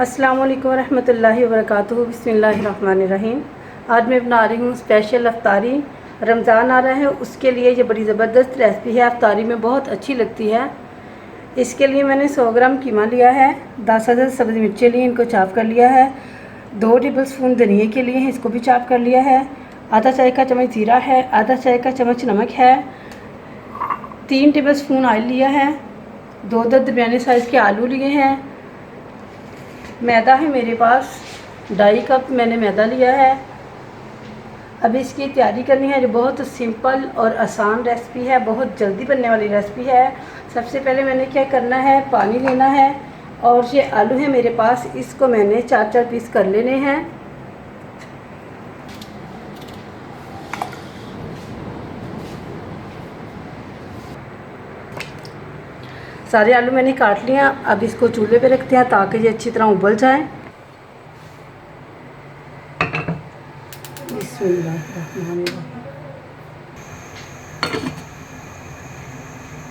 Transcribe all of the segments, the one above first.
अस्सलाम वालेकुम रहमतुल्लाहि व बरकातुहू। बिस्मिल्लाहिर्रहमानिर्रहीम। आज मैं बना रही हूँ स्पेशल अफ्तारी। रमज़ान आ रहा है, उसके लिए ये बड़ी ज़बरदस्त रेसिपी है, अफ्तारी में बहुत अच्छी लगती है। इसके लिए मैंने 100 ग्राम कीमा लिया है, 10 सब्ज़ी मिर्चें लिए, इनको चाप कर लिया है। 2 टेबल स्पून धनिए के लिए हैं, इसको भी चाप कर लिया है। आधा चाय का चम्मच ज़ीरा है, आधा चाय का चम्मच नमक है। 3 टेबल स्पून ऑयल लिया है। 2 दरमियाने साइज़ के आलू लिए हैं। मैदा है मेरे पास, 2.5 कप मैंने मैदा लिया है। अब इसकी तैयारी करनी है, जो बहुत सिंपल और आसान रेसिपी है, बहुत जल्दी बनने वाली रेसिपी है। सबसे पहले मैंने क्या करना है, पानी लेना है और ये आलू है मेरे पास, इसको मैंने 4-4 पीस कर लेने हैं। सारे आलू मैंने काट लिया। अब इसको चूल्हे पे रखते हैं ताकि ये अच्छी तरह उबल जाए।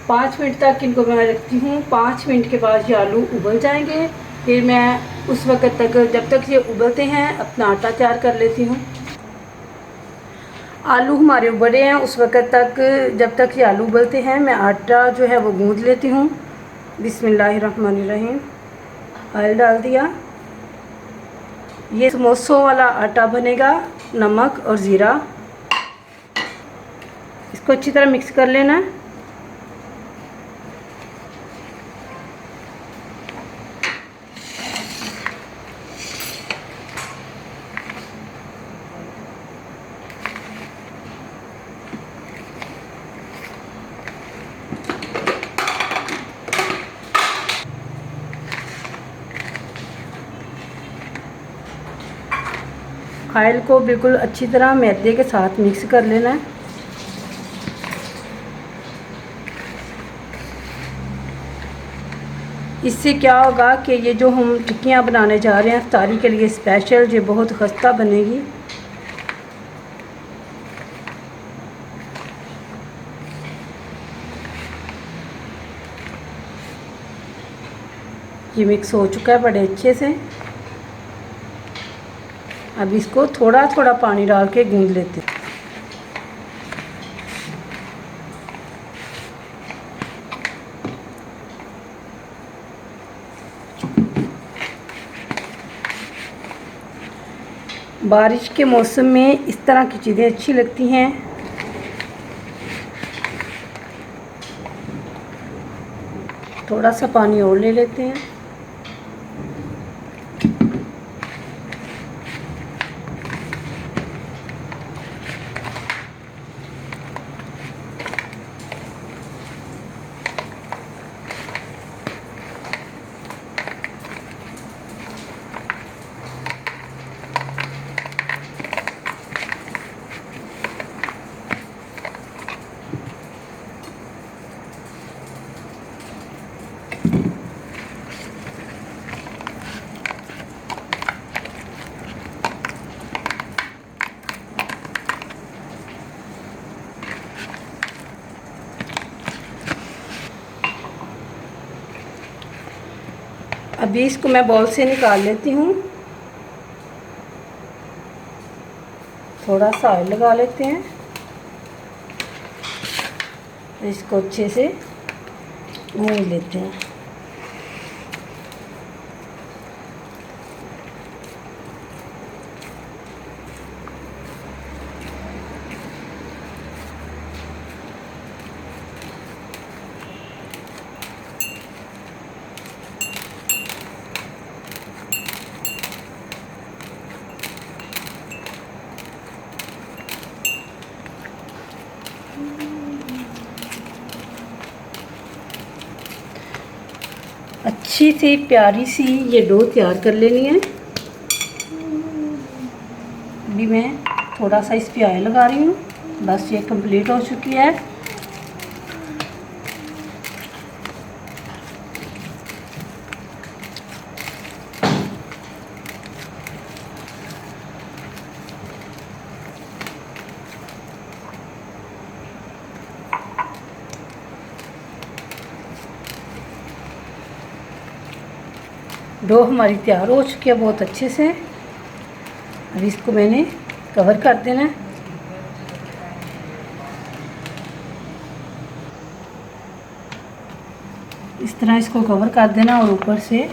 5 मिनट तक इनको मैं रखती हूँ। 5 मिनट के बाद ये आलू उबल जाएंगे। फिर मैं उस वक़्त तक, जब तक ये उबलते हैं, अपना आटा तैयार कर लेती हूँ। आलू हमारे उबले हैं, उस वक़्त तक, जब तक ये आलू उबलते हैं, मैं आटा जो है वो गूँथ लेती हूँ। बिस्मिल्लाहिर्रहमानिर्रहीम। ऑयल डाल दिया। ये समोसों वाला आटा बनेगा। नमक और ज़ीरा, इसको अच्छी तरह मिक्स कर लेना। ऑयल को बिल्कुल अच्छी तरह मैदे के साथ मिक्स कर लेना है। इससे क्या होगा कि ये जो हम टिक्कियाँ बनाने जा रहे हैं इफ्तारी के लिए स्पेशल, ये बहुत खस्ता बनेगी। ये मिक्स हो चुका है बड़े अच्छे से। अब इसको थोड़ा थोड़ा पानी डाल के गूंद लेते हैं। बारिश के मौसम में इस तरह की चीज़ें अच्छी लगती हैं। थोड़ा सा पानी और ले लेते हैं। अभी इसको मैं बाउल से निकाल लेती हूँ। थोड़ा सा ऑयल लगा लेते हैं। इसको अच्छे से भून लेते हैं। अच्छी सी प्यारी सी ये डो तैयार कर लेनी है। अभी मैं थोड़ा सा इस पे ऑयल लगा रही हूँ। बस ये कंप्लीट हो चुकी है। डो हमारी तैयार हो चुकी है बहुत अच्छे से। अब इसको मैंने कवर कर देना है। इस तरह इसको कवर कर देना और ऊपर से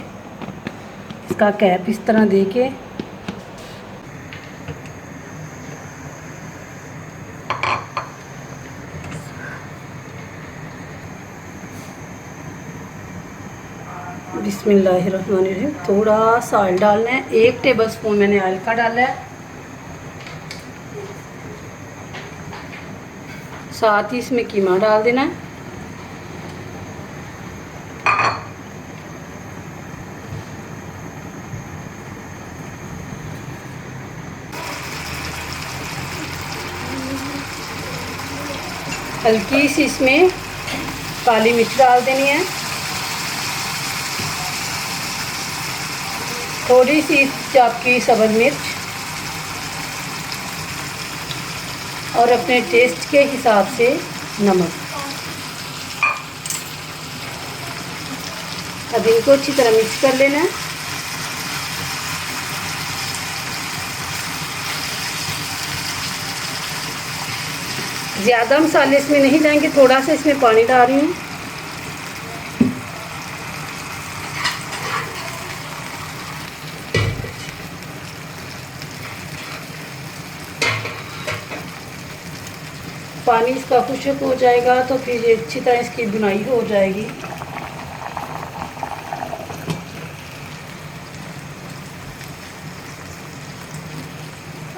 इसका कैप इस तरह दे के बिस्मिल्लाहिर्रहमानिर्रहीम थोड़ा सा ऑयल डालना है। 1 टेबल स्पून मैंने ऑयल का डाला है। साथ ही इसमें कीमा डाल देना है। हल्की सी इसमें काली मिर्च डाल देनी है। थोड़ी सी चाकी सब्ज़ मिर्च और अपने टेस्ट के हिसाब से नमक। अब इनको अच्छी तरह मिक्स कर लेना है। ज़्यादा मसाले इसमें नहीं डालेंगे, थोड़ा सा इसमें पानी डाल रही हूँ। पानी इसका खुश्क हो जाएगा तो फिर ये अच्छी तरह इसकी बुनाई हो जाएगी।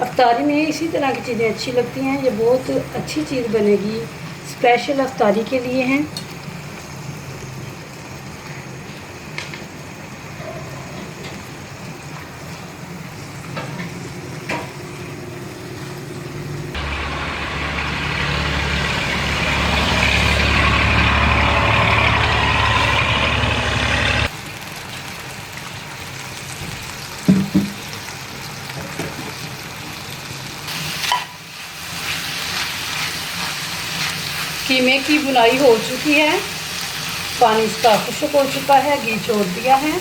अफ्तारी में इसी तरह की चीज़ें अच्छी लगती हैं। ये बहुत अच्छी चीज़ बनेगी, स्पेशल अफ्तारी के लिए हैं। कीमे की बुनाई हो चुकी है, पानी इसका खुश्क हो चुका है, घी छोड़ दिया है।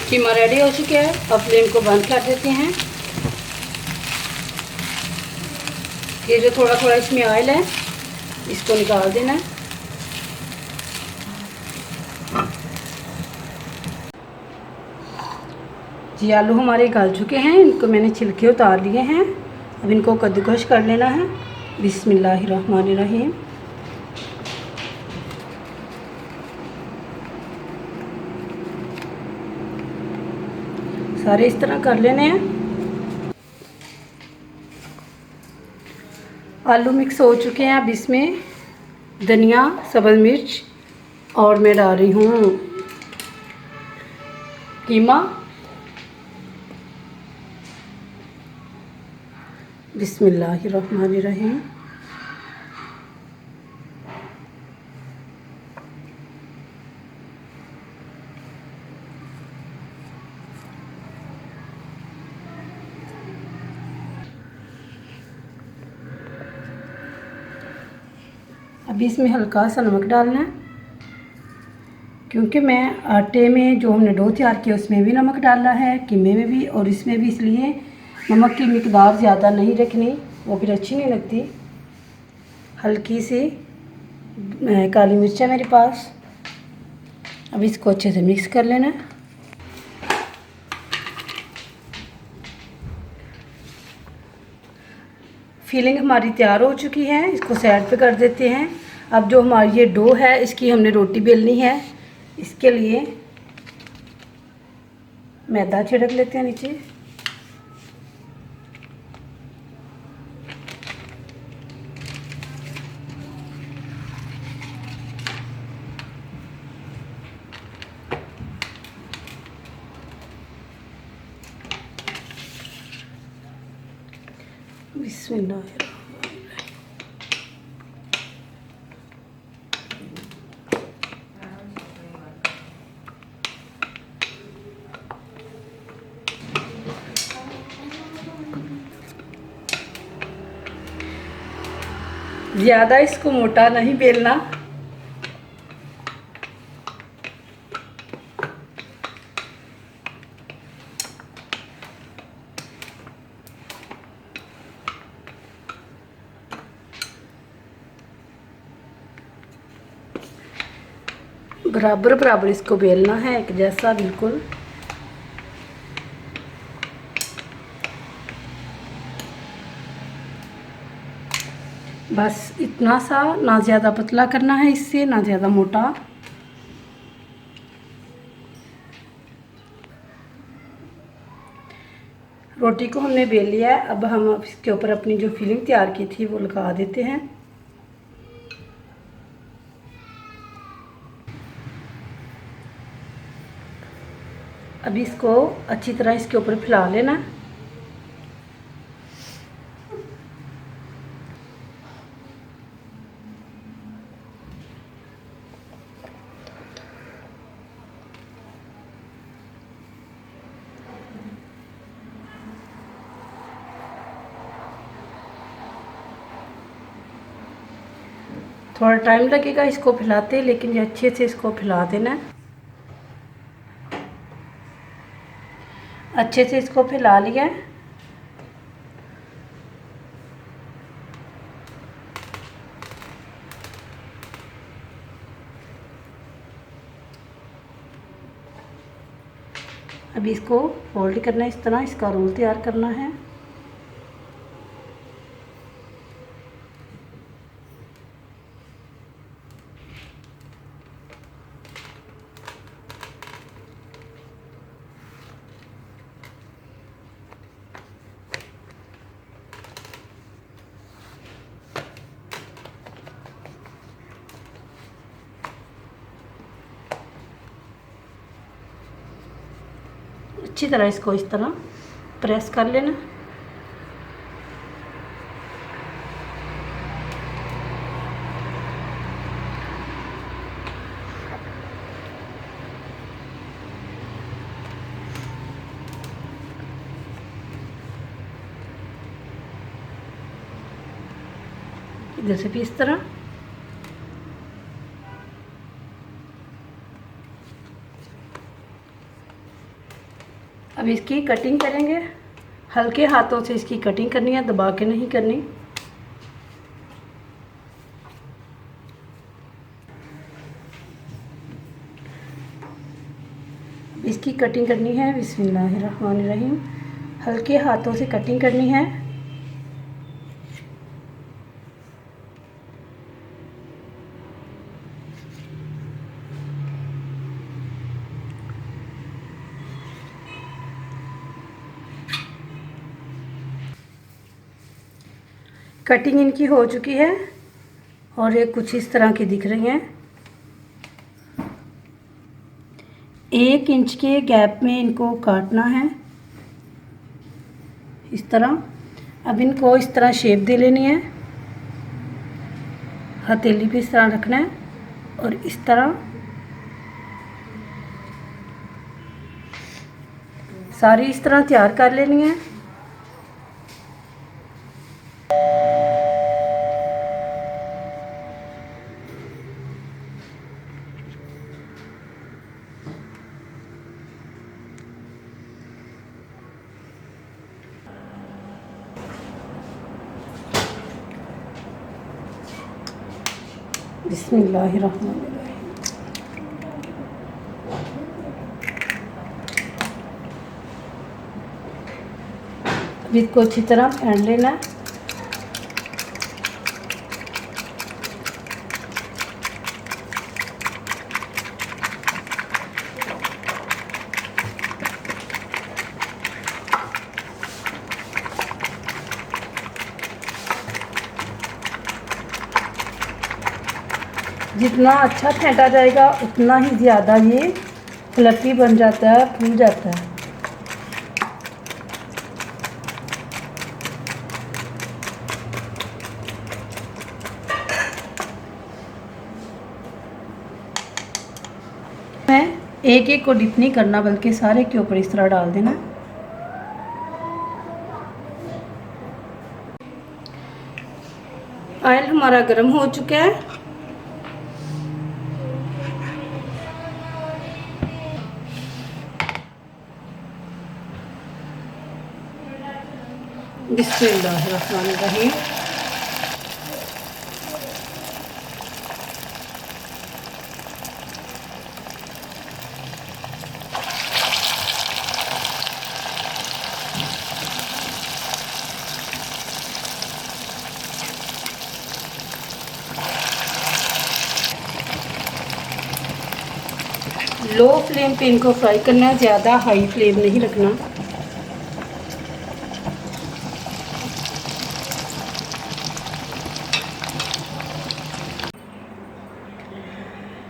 कीमा रेडी हो चुका है। अब फ्लेम को बंद कर देते हैं। ये जो थोड़ा थोड़ा इसमें ऑयल है इसको निकाल देना है। जी आलू हमारे गल चुके हैं, इनको मैंने छिलके उतार लिए हैं। अब इनको कद्दूकश कर लेना है। बिस्मिल्लाहिर्रहमानिर्रहीम। सारे इस तरह कर लेने हैं। आलू मिक्स हो चुके हैं। अब इसमें धनिया, सब्ज़ मिर्च और मैं डाल रही हूँ कीमा। बिस्मिल्लाहिर्रहमानिर्रहीम। अभी इसमें हल्का सा नमक डालना है, क्योंकि मैं आटे में जो हमने डो तैयार किया उसमें भी नमक डाला है, कीमे में भी और इसमें भी, इसलिए नमक की मिकदार ज़्यादा नहीं रखनी, वो फिर अच्छी नहीं लगती। हल्की सी काली मिर्च है मेरे पास। अब इसको अच्छे से मिक्स कर लेना है। फीलिंग हमारी तैयार हो चुकी है, इसको साइड पे कर देते हैं। अब जो हमारी ये डो है इसकी हमने रोटी बेलनी है। इसके लिए मैदा छिड़क लेते हैं नीचे। बिस्मिल्लाह। ज़्यादा इसको मोटा नहीं बेलना। बराबर बराबर इसको बेलना है, एक जैसा बिल्कुल। बस इतना सा, ना ज़्यादा पतला करना है इससे, ना ज़्यादा मोटा। रोटी को हमने बेल लिया है। अब हम इसके ऊपर अपनी जो फिलिंग तैयार की थी वो लगा देते हैं। अब इसको अच्छी तरह इसके ऊपर फैला लेना। थोड़ा टाइम लगेगा इसको फैलाते, लेकिन ये अच्छे से इसको फैला देना है। अच्छे से इसको फैला लिया है। अभी इसको फोल्ड करना है, इस तरह इसका रोल तैयार करना है। अच्छी तरह इसको इस तरह प्रेस कर लेना। इधर से भी इस तरह। अब इसकी कटिंग करेंगे। हल्के हाथों से इसकी कटिंग करनी है, दबा के नहीं करनी। इसकी कटिंग करनी है, बिस्मिल्लाहिर्रहमानिर्रहीम। हल्के हाथों से कटिंग करनी है। कटिंग इनकी हो चुकी है और ये कुछ इस तरह की दिख रही हैं। 1 इंच के गैप में इनको काटना है, इस तरह। अब इनको इस तरह शेप दे लेनी है। हथेली पे इस तरह रखना है और इस तरह सारी इस तरह तैयार कर लेनी है। बिस्मिल्लाहिर्रहमानिर्रहीम। अब इसको अच्छी तरह फेंट लेना है। जितना अच्छा फेंटा जाएगा उतना ही ज़्यादा ये फ्लफी बन जाता है, फूल जाता है। मैं एक एक को डिप नहीं करना, बल्कि सारे के ऊपर इस तरह डाल देना। ऑयल हमारा गर्म हो चुका है। बिस्मिल्लाहिर्रहमानिर्रहीम। लो फ्लेम पे इनको फ्राई करना है, ज़्यादा हाई फ्लेम नहीं रखना।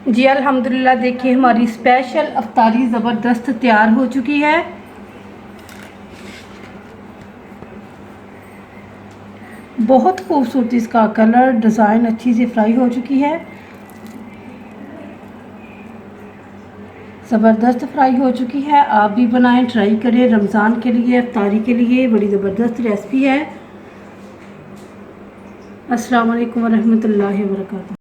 जी अल्हम्दुलिल्लाह, देखिए हमारी स्पेशल अफ्तारी ज़बरदस्त तैयार हो चुकी है। बहुत खूबसूरत इसका कलर डिज़ाइन अच्छी से फ्राई हो चुकी है, ज़बरदस्त फ्राई हो चुकी है। आप भी बनाएं, ट्राई करें। रमज़ान के लिए, अफ्तारी के लिए बड़ी ज़बरदस्त रेसिपी है। अस्सलाम वालेकुम वरहमतुल्लाहि वबरकातुहू।